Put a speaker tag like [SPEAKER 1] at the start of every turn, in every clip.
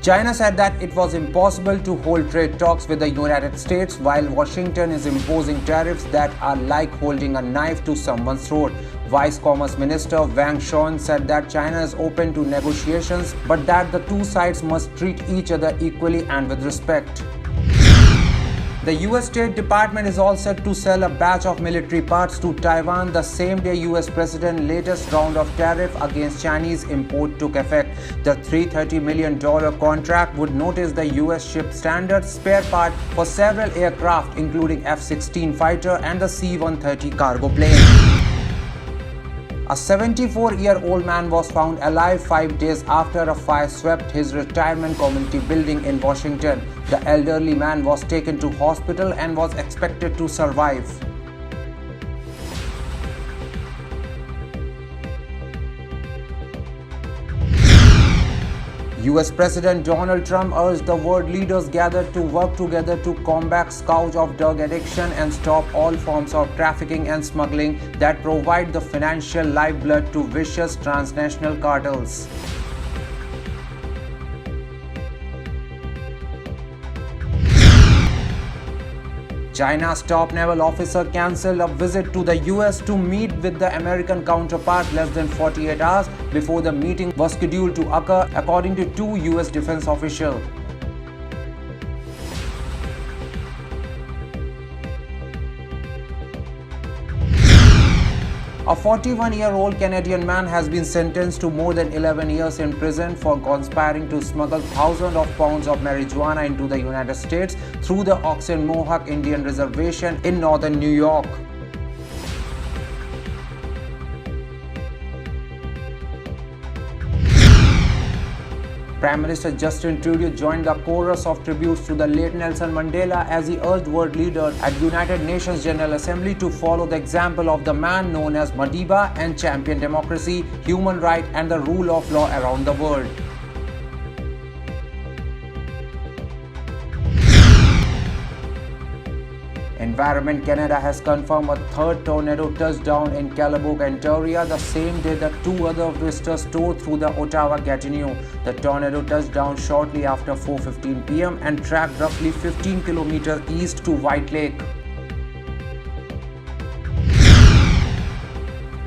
[SPEAKER 1] China said that it was impossible to hold trade talks with the United States while Washington is imposing tariffs that are like holding a knife to someone's throat. Vice Commerce Minister Wang Shouwen said that China is open to negotiations but that the two sides must treat each other equally and with respect. The US State Department is all set to sell a batch of military parts to Taiwan the same day US President's latest round of tariff against Chinese import took effect. The $330 million contract would notice the US ship standard spare part for several aircraft including F-16 fighter and the C-130 cargo plane. A 74-year-old man was found alive 5 days after a fire swept his retirement community building in Washington. The elderly man was taken to hospital and was expected to survive. US President Donald Trump urged the world leaders gathered to work together to combat scourge of drug addiction and stop all forms of trafficking and smuggling that provide the financial lifeblood to vicious transnational cartels. China's top naval officer cancelled a visit to the US to meet with the American counterpart less than 48 hours before the meeting was scheduled to occur, according to two US defense officials. A 41-year-old Canadian man has been sentenced to more than 11 years in prison for conspiring to smuggle thousands of pounds of marijuana into the United States through the Oxen-Mohawk Indian Reservation in northern New York. Prime Minister Justin Trudeau joined the chorus of tributes to the late Nelson Mandela as he urged world leaders at United Nations General Assembly to follow the example of the man known as Madiba and champion democracy, human rights and the rule of law around the world. Environment Canada has confirmed a third tornado touchdown in Kalaburg, Ontario, the same day that two other visitors tore through the Ottawa-Gatineau. The tornado touched down shortly after 4:15 p.m. and tracked roughly 15 kilometers east to White Lake.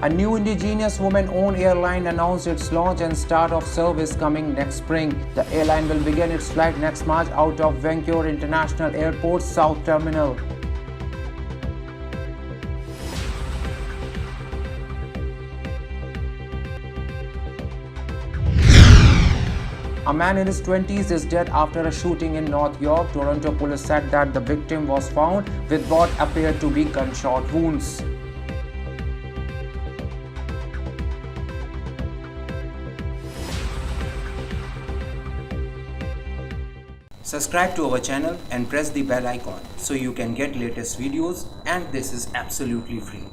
[SPEAKER 1] A new indigenous woman-owned airline announced its launch and start of service coming next spring. The airline will begin its flight next March out of Vancouver International Airport's South Terminal. A man in his 20s is dead after a shooting in North York. Toronto police said that the victim was found with what appeared to be gunshot wounds. Subscribe to our channel and press the bell icon so you can get latest videos, and this is absolutely free.